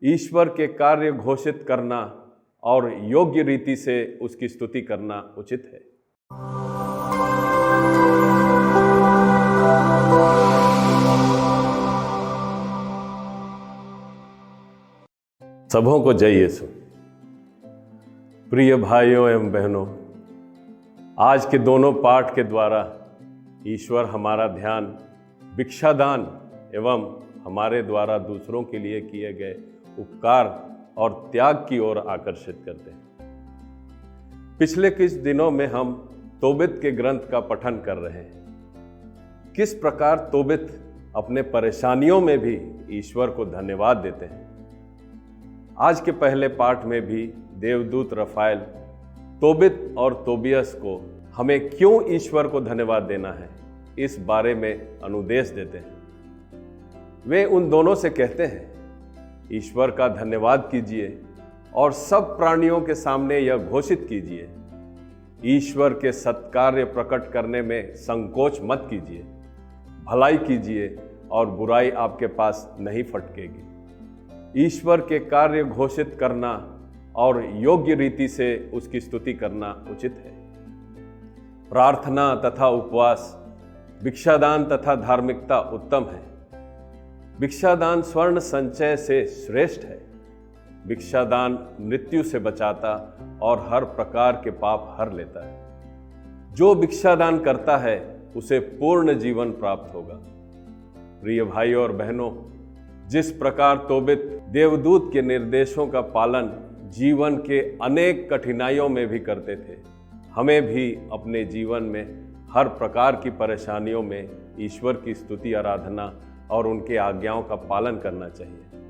ईश्वर के कार्य घोषित करना और योग्य रीति से उसकी स्तुति करना उचित है। सबों को जय यीशु। प्रिय भाइयों एवं बहनों, आज के दोनों पाठ के द्वारा ईश्वर हमारा ध्यान भिक्षादान एवं हमारे द्वारा दूसरों के लिए किए गए उपकार और त्याग की ओर आकर्षित करते हैं। पिछले कुछ दिनों में हम तोबित के ग्रंथ का पठन कर रहे हैं। किस प्रकार तोबित अपने परेशानियों में भी ईश्वर को धन्यवाद देते हैं। आज के पहले पाठ में भी देवदूत रफाएल तोबित और तोबियस को हमें क्यों ईश्वर को धन्यवाद देना है इस बारे में अनुदेश देते हैं। वे उन दोनों से कहते हैं, ईश्वर का धन्यवाद कीजिए और सब प्राणियों के सामने यह घोषित कीजिए, ईश्वर के सत्कार्य प्रकट करने में संकोच मत कीजिए, भलाई कीजिए और बुराई आपके पास नहीं फटकेगी। ईश्वर के कार्य घोषित करना और योग्य रीति से उसकी स्तुति करना उचित है। प्रार्थना तथा उपवास, भिक्षादान तथा धार्मिकता उत्तम है। भिक्षादान स्वर्ण संचय से श्रेष्ठ है। भिक्षादान मृत्यु से बचाता और हर प्रकार के पाप हर लेता है। जो भिक्षादान करता है उसे पूर्ण जीवन प्राप्त होगा। प्रिय भाइयों और बहनों, जिस प्रकार तोबित देवदूत के निर्देशों का पालन जीवन के अनेक कठिनाइयों में भी करते थे, हमें भी अपने जीवन में हर प्रकार की परेशानियों में ईश्वर की स्तुति आराधना और उनके आज्ञाओं का पालन करना चाहिए।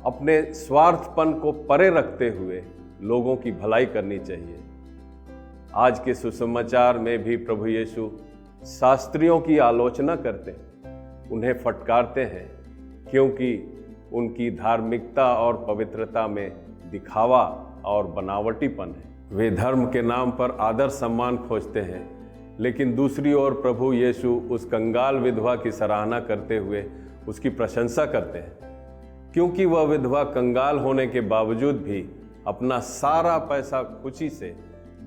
अपने स्वार्थपन को परे रखते हुए लोगों की भलाई करनी चाहिए। आज के सुसमाचार में भी प्रभु यीशु शास्त्रियों की आलोचना करते हैं, उन्हें फटकारते हैं, क्योंकि उनकी धार्मिकता और पवित्रता में दिखावा और बनावटीपन है। वे धर्म के नाम पर आदर सम्मान खोजते हैं, लेकिन दूसरी ओर प्रभु यीशु उस कंगाल विधवा की सराहना करते हुए उसकी प्रशंसा करते हैं, क्योंकि वह विधवा कंगाल होने के बावजूद भी अपना सारा पैसा खुशी से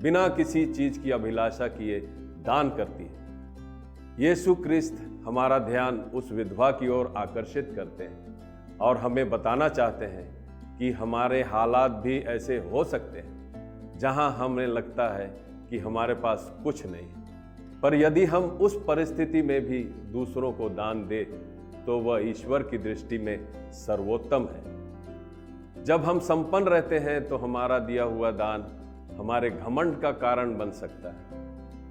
बिना किसी चीज की अभिलाषा किए दान करती है। यीशु क्रिस्त हमारा ध्यान उस विधवा की ओर आकर्षित करते हैं और हमें बताना चाहते हैं कि हमारे हालात भी ऐसे हो सकते हैं जहां हमें लगता है कि हमारे पास कुछ नहीं, पर यदि हम उस परिस्थिति में भी दूसरों को दान दें तो वह ईश्वर की दृष्टि में सर्वोत्तम है। जब हम संपन्न रहते हैं तो हमारा दिया हुआ दान हमारे घमंड का कारण बन सकता है,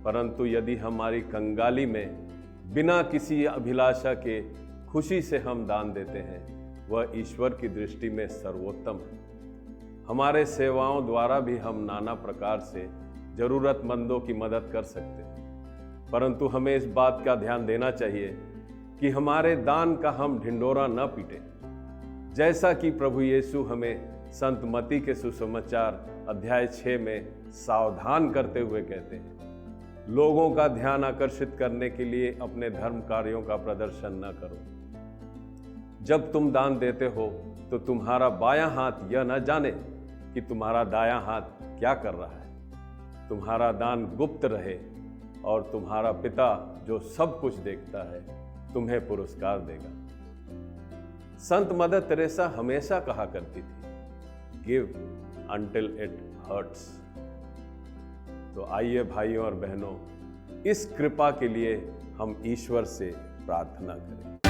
परंतु यदि हमारी कंगाली में बिना किसी अभिलाषा के खुशी से हम दान देते हैं, वह ईश्वर की दृष्टि में सर्वोत्तम है। हमारे सेवाओं द्वारा भी हम नाना प्रकार से जरूरतमंदों की मदद कर सकते हैं, परंतु हमें इस बात का ध्यान देना चाहिए कि हमारे दान का हम ढिंढोरा न पीटें, जैसा कि प्रभु यीशु हमें संत मती के सुसमाचार अध्याय 6 में सावधान करते हुए कहते हैं, लोगों का ध्यान आकर्षित करने के लिए अपने धर्म कार्यों का प्रदर्शन न करो। जब तुम दान देते हो तो तुम्हारा बायां हाथ यह न जाने कि तुम्हारा दायां हाथ क्या कर रहा है। तुम्हारा दान गुप्त रहे और तुम्हारा पिता जो सब कुछ देखता है तुम्हें पुरस्कार देगा। संत मदर तेरेसा हमेशा कहा करती थी, गिव अंटिल इट हर्ट्स। तो आइए भाइयों और बहनों, इस कृपा के लिए हम ईश्वर से प्रार्थना करें।